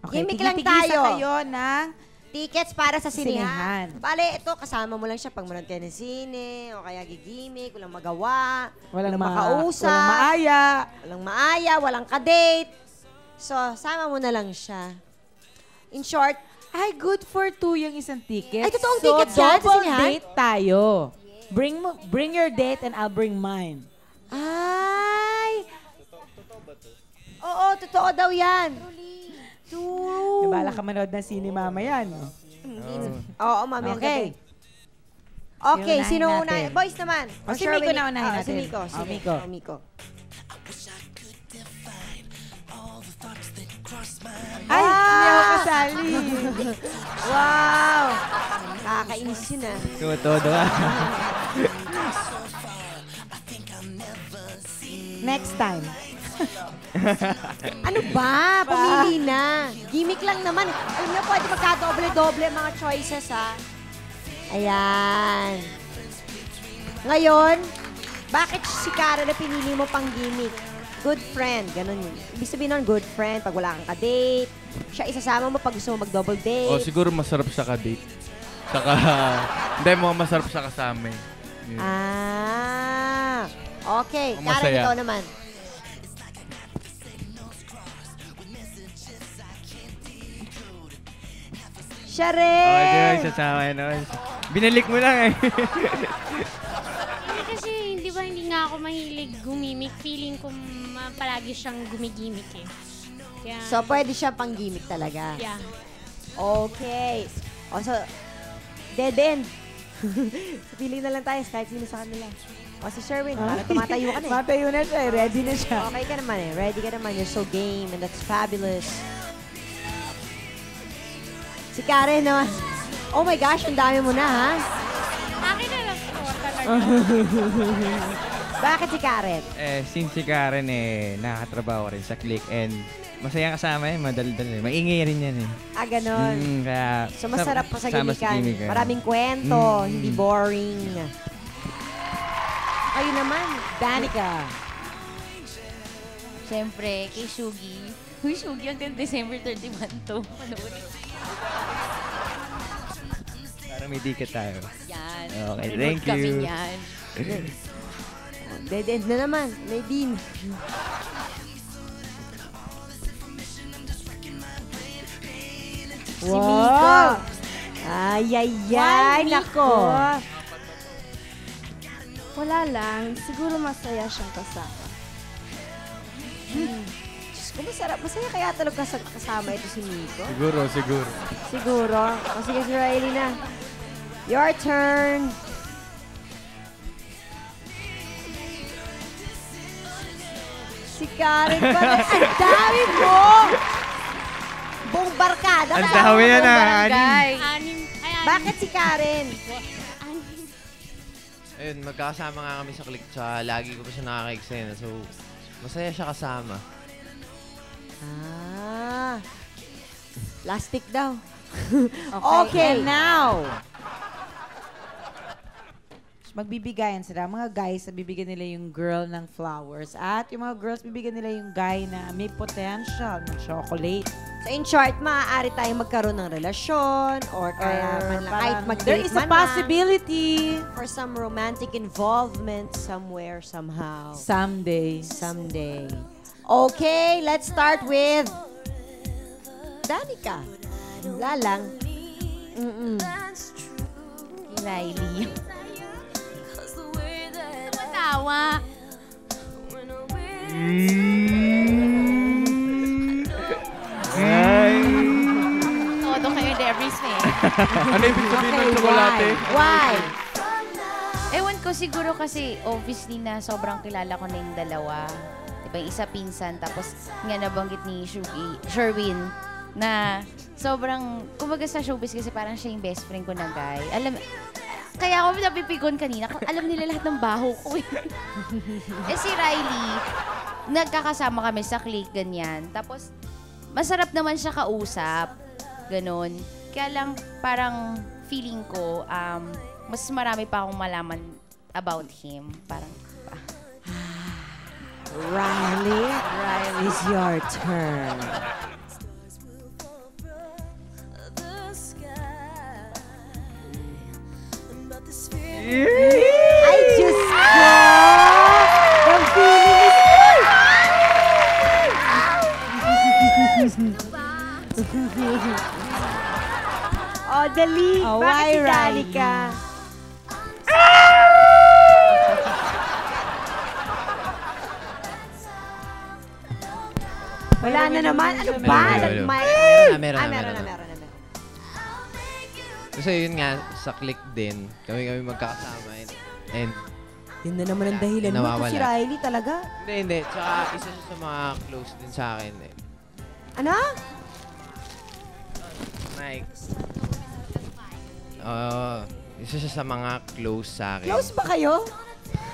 [SPEAKER 2] Okay,
[SPEAKER 3] Gimmick lang
[SPEAKER 2] tigi-tigisa
[SPEAKER 3] tayo.
[SPEAKER 2] kayo ng
[SPEAKER 3] Tickets para sa
[SPEAKER 2] Sinehan.
[SPEAKER 3] sinihan. Bale, ito, kasama mo lang siya pag manood kayo ng sine, o kaya gigimik, walang magawa, walang makausap,
[SPEAKER 2] walang maaya.
[SPEAKER 3] walang maaya, walang kadate. So, sama mo na lang siya. In short,
[SPEAKER 2] Ay, good for 2 yung isang ticket.
[SPEAKER 3] Ay, totoong
[SPEAKER 2] so,
[SPEAKER 3] tickets yan sa
[SPEAKER 2] double
[SPEAKER 3] sinihan?
[SPEAKER 2] date tayo. Bring your date and I'll bring mine.
[SPEAKER 3] ay! Oo, totoo daw yan. True.
[SPEAKER 2] Bala ka manood ng sine mamaya, no?
[SPEAKER 3] Oo, mami, ang
[SPEAKER 2] Okay.
[SPEAKER 3] gabi. Okay,
[SPEAKER 2] Sino
[SPEAKER 3] sino
[SPEAKER 2] unahin
[SPEAKER 3] una?
[SPEAKER 2] natin?
[SPEAKER 3] Boys naman.
[SPEAKER 2] O, si
[SPEAKER 3] Sherwin,
[SPEAKER 2] Miko na unahin natin.
[SPEAKER 3] Si Miko.
[SPEAKER 2] O,
[SPEAKER 3] Sige.
[SPEAKER 2] Miko.
[SPEAKER 3] O, Miko.
[SPEAKER 2] Ay, hindi ako kasali.
[SPEAKER 3] Wow! Nakakainis yun ah.
[SPEAKER 8] Tumatodo ka.
[SPEAKER 2] Next time.
[SPEAKER 3] Ano ba? Pumili na. Gimmick lang naman. Alam niyo, pwede magka-doble-doble ang mga choices, ha? Ayan. Ngayon, bakit si Kara na pinili mo pang gimmick? Good friend, ganun yun. Ibig sabihin nun, good friend, pag wala kang ka-date. Siya isasama mo pag gusto mo mag-double date.
[SPEAKER 6] O, siguro masarap siya ka-date. Saka, hindi mo masarap siya kasama. Yun.
[SPEAKER 3] Ah. Okay.
[SPEAKER 6] Ang
[SPEAKER 3] Kara,
[SPEAKER 6] masaya.
[SPEAKER 3] ikaw naman. Siya
[SPEAKER 8] Okay,
[SPEAKER 3] rin.
[SPEAKER 8] sasama yun naman. Binalik mo lang eh.
[SPEAKER 7] Hindi kasi, hindi nga ako mahilig gumimik. Feeling ko palagi siyang gumigimik eh. Kaya,
[SPEAKER 3] So, pwede siya pang gimmick talaga.
[SPEAKER 7] yeah.
[SPEAKER 3] Okay. O, so, dead end. Pili na lang tayo kahit sino sa kanila. O, si Sherwin, parang tumatayo ka na eh.
[SPEAKER 2] Matayo na siya, ready na siya.
[SPEAKER 3] Okay ka naman eh. Ready ka naman. You're so game and that's fabulous. Si Karen naman. Oh my gosh, ang dami mo na ha.
[SPEAKER 7] Akin na lang po talaga.
[SPEAKER 3] Bakit si Karen?
[SPEAKER 8] Since si Karen nakatrabaho rin sa Click and masaya kasama madaldal eh. Maingay rin yan eh.
[SPEAKER 3] Ah, ganon.
[SPEAKER 8] Kaya,
[SPEAKER 3] So, masarap pa sa
[SPEAKER 8] sama
[SPEAKER 3] gimikan. Maraming kwento, hindi boring. Kayo naman, Danica.
[SPEAKER 9] Siyempre, kay Shugi. Uy, Shugi, hanggang December 31 to. Panoorin.
[SPEAKER 8] Para may ticket tayo.
[SPEAKER 9] Yan.
[SPEAKER 8] Okay,
[SPEAKER 9] Remote
[SPEAKER 8] thank
[SPEAKER 9] kami
[SPEAKER 8] you.
[SPEAKER 9] yan.
[SPEAKER 3] Dead end na naman. Nadine. Si Miko. Ay, ay, ay. Nako.
[SPEAKER 5] Wala lang. Siguro masaya siyang kasama.
[SPEAKER 3] Diyos ko, masarap. Masaya kaya talaga kasama ito si Miko.
[SPEAKER 6] Siguro, siguro.
[SPEAKER 3] Siguro. O sige, si Riley na. Your turn. Si Karen pa rin. Ang dami mo! Buong barkada.
[SPEAKER 8] Ang
[SPEAKER 3] kasama
[SPEAKER 8] dami
[SPEAKER 3] mo,
[SPEAKER 8] yan,
[SPEAKER 3] buong
[SPEAKER 8] ah,
[SPEAKER 3] barangay. Bakit si Karen?
[SPEAKER 4] Ayun, magkakasama nga kami sa click. Tsaka lagi ko pa siya nakaka-eksena. So, masaya siya kasama.
[SPEAKER 3] Ah. Plastic daw.
[SPEAKER 2] Okay. And now, magbibigayan sila. Mga guys, bibigyan nila yung girl ng flowers. At yung mga girls, bibigyan nila yung guy na may potential ng chocolate.
[SPEAKER 3] So in short, maaari tayong magkaroon ng relasyon or kaya man lang, kahit mag-date
[SPEAKER 2] there is a
[SPEAKER 3] man lang,
[SPEAKER 2] possibility.
[SPEAKER 3] for some romantic involvement somewhere, somehow.
[SPEAKER 2] Someday.
[SPEAKER 3] Someday. Okay, let's start with Danica. Wala lang.
[SPEAKER 9] Riley. Matawa. Todo kayo Debris eh.
[SPEAKER 6] Ano ibig sabihin ng tsokolate?
[SPEAKER 3] Why?
[SPEAKER 9] Ewan ko siguro kasi obviously na sobrang kilala ko na yung dalawa. Diba yung isa pinsan tapos nga nabanggit ni Sherwin na sobrang, kumbaga sa showbiz kasi parang siya yung best friend ko na guy. Kaya ako napipigon kanina, alam nila lahat ng baho ko. Eh si Riley, nagkakasama kami sa clique, ganyan. Tapos, masarap naman siya kausap. Ganon. Kaya lang, parang feeling ko, mas marami pa akong malaman about him. Parang,
[SPEAKER 3] Riley's your turn. I just the feeling is... Oh, dali.
[SPEAKER 2] Oh,
[SPEAKER 3] Bakit
[SPEAKER 2] why,
[SPEAKER 3] si
[SPEAKER 2] Riley?
[SPEAKER 3] Danica? Wala na naman. Ano ba?
[SPEAKER 4] Meron
[SPEAKER 3] Meron
[SPEAKER 4] na.
[SPEAKER 3] na.
[SPEAKER 4] Kasi yun nga, sa click din, kami magkakasama. And
[SPEAKER 3] Yun na naman ang dahilan mo. Ito
[SPEAKER 4] nawawala.
[SPEAKER 3] si Riley talaga.
[SPEAKER 4] Hindi. Tsaka isa siya sa mga close din sa akin eh.
[SPEAKER 3] Ano?
[SPEAKER 4] Mike. Isa siya sa mga close sa akin.
[SPEAKER 3] Close ba kayo?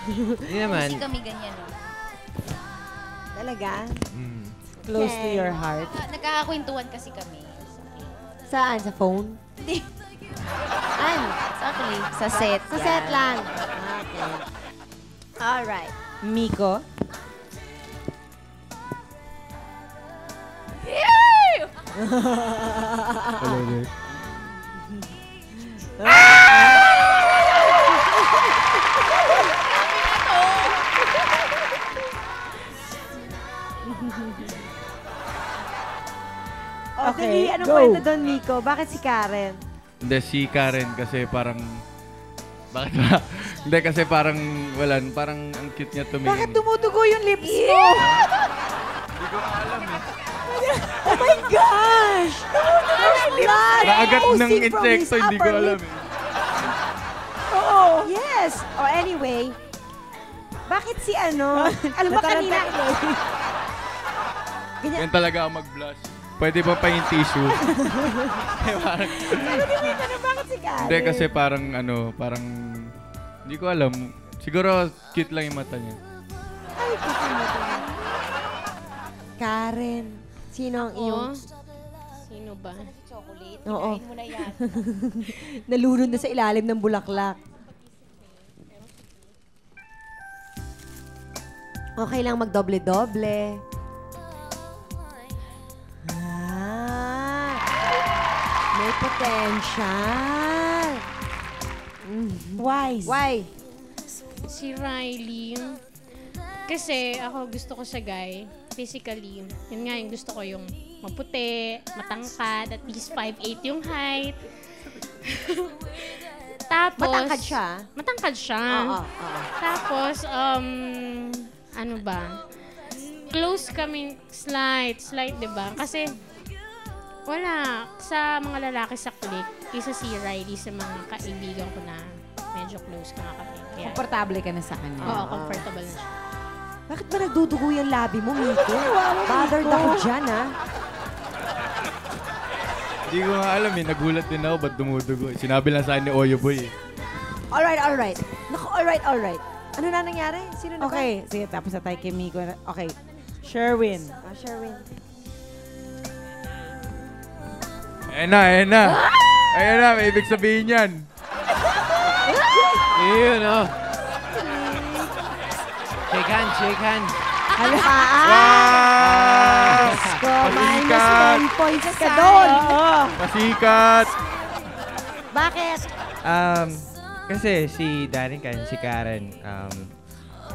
[SPEAKER 4] Hindi naman.
[SPEAKER 9] hindi kami ganyan. No?
[SPEAKER 3] Talaga?
[SPEAKER 2] Close to
[SPEAKER 3] Okay.
[SPEAKER 2] your heart.
[SPEAKER 9] Nagkakakwentuhan kasi kami.
[SPEAKER 3] Saan? Sa phone?
[SPEAKER 9] Hindi.
[SPEAKER 3] An?
[SPEAKER 9] Sa clique. Sa set.
[SPEAKER 3] Sa
[SPEAKER 9] yan.
[SPEAKER 3] set lang. Okay. Alright.
[SPEAKER 2] Miko?
[SPEAKER 3] Okay,
[SPEAKER 2] Okay,
[SPEAKER 3] anong
[SPEAKER 2] go.
[SPEAKER 3] kwento doon, Miko? Bakit si Karen?
[SPEAKER 6] Hindi, si Karen kasi parang... Bakit ba? Hindi, kasi parang wala. Parang ang cute niya tumingin.
[SPEAKER 2] Bakit tumutugo yung lips mo?
[SPEAKER 3] Oh my gosh! There's blood!
[SPEAKER 6] Naagat ng
[SPEAKER 3] oozing from his
[SPEAKER 6] insekto, hindi ko
[SPEAKER 3] upper
[SPEAKER 6] alam
[SPEAKER 3] lip.
[SPEAKER 6] eh.
[SPEAKER 3] Oo. Yes. Oh, anyway. Bakit si ano? Alam mo kanina? Ganyan.
[SPEAKER 6] Yan talaga ako mag-blush. Pwede ba pa yung tissue? Parang,
[SPEAKER 3] Bakit si Karen?
[SPEAKER 6] hindi, kasi parang parang... Hindi ko alam. Siguro cute lang yung mata niya.
[SPEAKER 3] Karen. Sino ang iyong...
[SPEAKER 7] Sino ba?
[SPEAKER 9] Chocolate.
[SPEAKER 3] Oo.
[SPEAKER 9] Kinain mo na yan.
[SPEAKER 3] Nalunod na sa ilalim ng bulaklak. Okay lang magdoble-doble. May potential.
[SPEAKER 2] Wise.
[SPEAKER 3] Why?
[SPEAKER 7] Si Riley. Kasi ako gusto ko sa guy, physically, yun nga yung gusto ko yung maputi, matangkad, at least 5'8" yung height. Tapos...
[SPEAKER 3] Matangkad siya?
[SPEAKER 7] Matangkad siya.
[SPEAKER 3] Oo.
[SPEAKER 7] Tapos, ano ba? Close kami, slight, diba? Kasi, wala. Sa mga lalaki sa clique, isa si Riley sa mga kaibigan ko na medyo close ka nga kami. Kaya,
[SPEAKER 2] Komportable ka na sa kanya.
[SPEAKER 7] oo, comfortable na siya.
[SPEAKER 3] Bakit ba nagdudugo yung labi mo, Miko? Bothered ako dyan, ha?
[SPEAKER 6] Hindi ko nga alam eh. Nagulat din ako ba't dumudugo. Sinabi lang sa akin ni Oyo Boy eh.
[SPEAKER 3] Alright. Naku, alright. Ano na nangyari? Sino na ba?
[SPEAKER 2] Okay, sige, tapos na tayo kay Miko. Okay, Sherwin.
[SPEAKER 3] Sherwin.
[SPEAKER 6] Ayan na. Ayan na, may ibig sabihin yan.
[SPEAKER 4] Yun, oh. Shake hands.
[SPEAKER 6] Wow!
[SPEAKER 3] Ko, minus
[SPEAKER 6] Pasikat!
[SPEAKER 3] 10 points ka doon.
[SPEAKER 6] Pasikat!
[SPEAKER 3] Bakit?
[SPEAKER 8] Kasi si Danica and si Karen,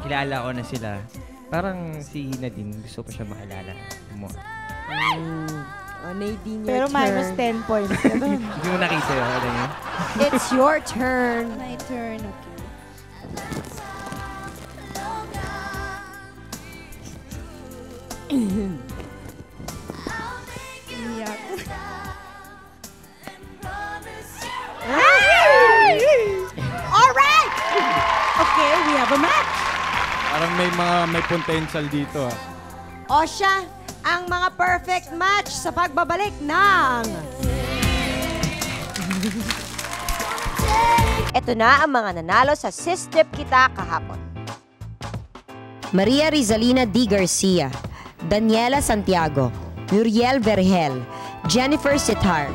[SPEAKER 8] kilala ko na sila. parang si Nadine, gusto pa siya makilala mo.
[SPEAKER 3] Nadine, your
[SPEAKER 2] Pero
[SPEAKER 3] turn.
[SPEAKER 2] minus 10 points ka dun.
[SPEAKER 8] Hindi mo nakita yun, ano yun?
[SPEAKER 3] It's your turn.
[SPEAKER 5] My turn, okay. Iyak.
[SPEAKER 3] Alright! Okay, we have a match.
[SPEAKER 6] Parang may potential dito ah.
[SPEAKER 3] O siya, ang mga perfect match sa pagbabalik ng... Ito na ang mga nanalo sa Sistip Kita kahapon. Maria Rizalina D. Garcia, Daniela Santiago, Muriel Vergel, Jennifer Sitar.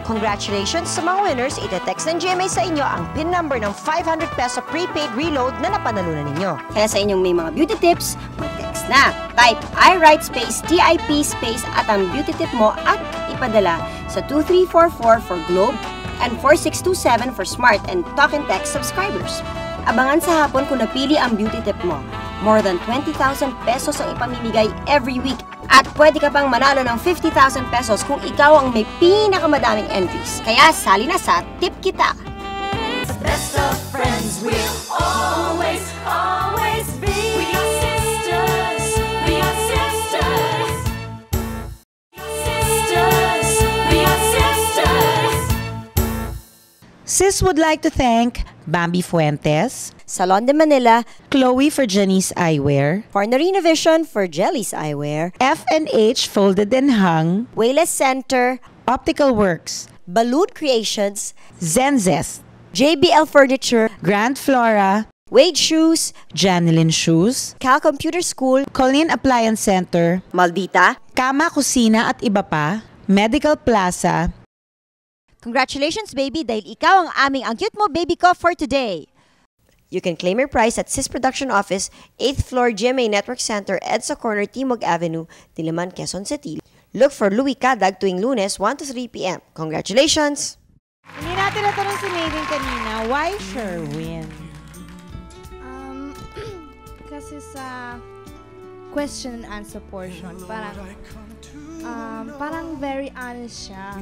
[SPEAKER 3] Congratulations sa mga winners. Ite-text ng GMA sa inyo ang PIN number ng 500 peso prepaid reload na napanalunan ninyo. Kaya sa inyong may mga beauty tips, mag-text na. Type I-Write space TIP space at ang beauty tip mo at ipadala sa 2344 for Globe and 4627 for Smart and Talk and Text subscribers. Abangan sa hapon kung napili ang beauty tip mo. More than 20,000 pesos ang ipamimigay every week. At pwede ka pang manalo ng 50,000 pesos kung ikaw ang may pinakamadaming entries. Kaya sali na sa Tip Kita!
[SPEAKER 1] The best of friends will always, always be. We are sisters. We are sisters. Sisters. We are sisters.
[SPEAKER 2] Sis would like to thank Bambi Fuentes,
[SPEAKER 3] Salon de Manila,
[SPEAKER 2] Chloe for Janice Eyewear,
[SPEAKER 3] Fornarina Vision for Jelly's Eyewear,
[SPEAKER 2] F&H Folded and Hung,
[SPEAKER 3] Wayless Center,
[SPEAKER 2] Optical Works,
[SPEAKER 3] Balloon Creations,
[SPEAKER 2] Zenzest,
[SPEAKER 3] JBL Furniture,
[SPEAKER 2] Grand Flora,
[SPEAKER 3] Wade Shoes,
[SPEAKER 2] Janilyn Shoes,
[SPEAKER 3] Cal Computer School,
[SPEAKER 2] Colleen Appliance Center,
[SPEAKER 3] Maldita.
[SPEAKER 2] Kama Kusina at iba pa, Medical Plaza.
[SPEAKER 3] Congratulations, baby, dahil ikaw ang aming Ang Cute Mo Baby ko for today. You can claim your prize at Sis Production Office, 8th floor GMA Network Center, EDSA Corner, Timog Avenue, Diliman, Quezon City. Look for Louie Cadag tuwing Lunes, 1 to 3 p.m. Congratulations!
[SPEAKER 2] Hindi natin natanong si Nathan kanina, why Sherwin?
[SPEAKER 5] Kasi sa question and answer portion, parang very honest siya.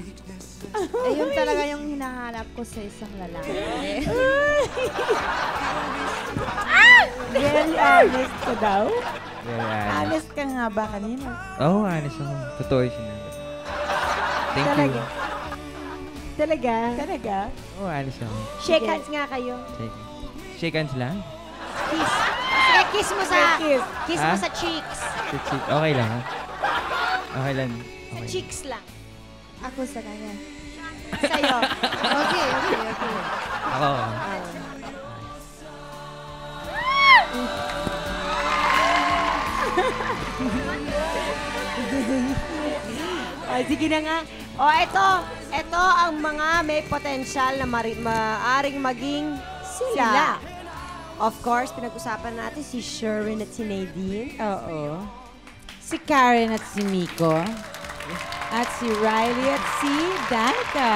[SPEAKER 5] Yun talaga yung hinahanap ko sa isang lalaki.
[SPEAKER 2] Very honest ka daw?
[SPEAKER 8] Very honest.
[SPEAKER 2] Honest ka nga ba kanina?
[SPEAKER 8] Oo, honest ako. Totoo yung sinabi. Thank
[SPEAKER 2] Talaga?
[SPEAKER 8] you.
[SPEAKER 3] Talaga?
[SPEAKER 2] Talaga?
[SPEAKER 8] Oo, honest ako.
[SPEAKER 3] Shake hands nga kayo.
[SPEAKER 8] Shake hands lang?
[SPEAKER 3] Kiss. Sige, kiss mo sa... Kiss mo
[SPEAKER 8] Ah?
[SPEAKER 3] sa cheeks.
[SPEAKER 8] Cheek. Okay lang, ha? Okay lang.
[SPEAKER 3] Sa
[SPEAKER 8] Okay.
[SPEAKER 3] cheeks lang.
[SPEAKER 5] Ako sa kanya.
[SPEAKER 3] Sa'yo.
[SPEAKER 5] Okay.
[SPEAKER 8] Ako.
[SPEAKER 3] Ay, sige na nga. Ito ang mga may potential na maaring maging sila. Of course, pinag-usapan natin si Sherwin at si Nadine.
[SPEAKER 2] Oo. Si Karen at si Miko. At si Riley at si Danica.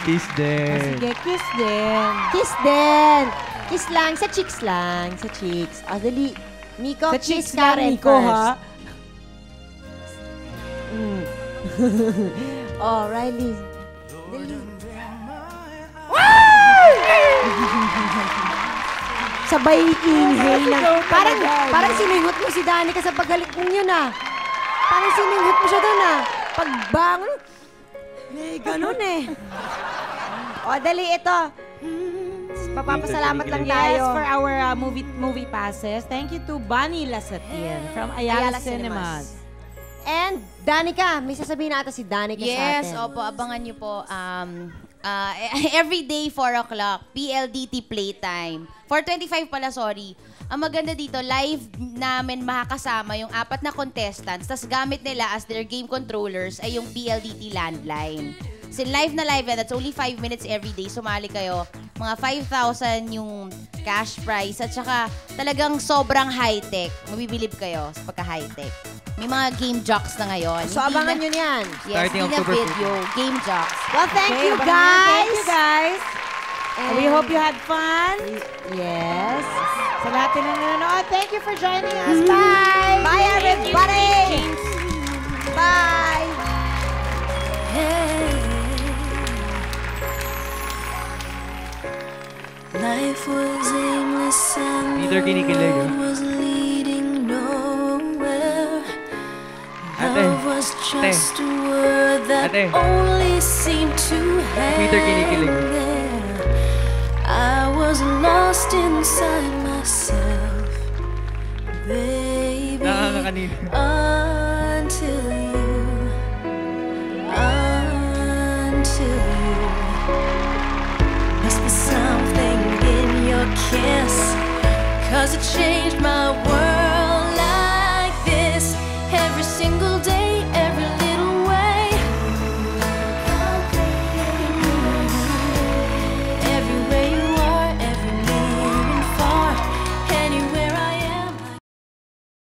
[SPEAKER 8] Kiss din.
[SPEAKER 2] Sige, kiss din.
[SPEAKER 3] Kiss din. Kiss lang. Sa cheeks lang. Sa cheeks. O, dali. Miko,
[SPEAKER 2] Sa
[SPEAKER 3] kiss
[SPEAKER 2] cheeks lang,
[SPEAKER 3] Karen
[SPEAKER 2] Miko,
[SPEAKER 3] first.
[SPEAKER 2] ha?
[SPEAKER 3] Oh, Riley. Dali. Sabay inhale lang. Parang siningot mo si Danica sa paggalit ninyo na. Parang siningot mo siya doon ah. Pagbangon, may ganun eh. O, dali ito. Papapasalamat lang tayo.
[SPEAKER 2] Yes, for our movie passes. Thank you to Bunny Lasatian from Ayala Cinemas.
[SPEAKER 3] And, Danica, may sasabihin na ata si Danica sa atin.
[SPEAKER 9] Yes, opo, abangan niyo po. Every day, 4 o'clock, PLDT Playtime. 4:25 pala, sorry. Ang maganda dito, live namin makakasama yung 4 na contestants, tas gamit nila as their game controllers ay yung PLDT landline. So, live na live yan. That's only 5 minutes every day. Sumali kayo. Mga 5,000 yung cash prize. At saka, talagang sobrang high-tech. Mabibilib kayo sa pagka-high-tech. May mga game jocks na ngayon.
[SPEAKER 3] So, abangan nyo niyan.
[SPEAKER 9] Yes,
[SPEAKER 8] Starting
[SPEAKER 9] hindi na
[SPEAKER 8] October
[SPEAKER 9] video. Game jocks.
[SPEAKER 3] Well, thank you,
[SPEAKER 2] Okay,
[SPEAKER 3] guys.
[SPEAKER 2] thank you, guys. We hope you had fun.
[SPEAKER 3] Yes.
[SPEAKER 2] Sa lahat na nanonood, thank you for joining us. Bye!
[SPEAKER 3] Bye, everybody! Bye!
[SPEAKER 1] Life was aimless and
[SPEAKER 8] Peter, kinikilig,
[SPEAKER 1] the road was leading nowhere.
[SPEAKER 8] Ate,
[SPEAKER 1] Love was just a word that
[SPEAKER 8] Ate.
[SPEAKER 1] only seemed to hang
[SPEAKER 8] Peter, kinikilig.
[SPEAKER 1] there. I was lost inside myself, baby,
[SPEAKER 8] Nakakakanina.
[SPEAKER 1] until you must be something in your kiss, 'cause it changed my world.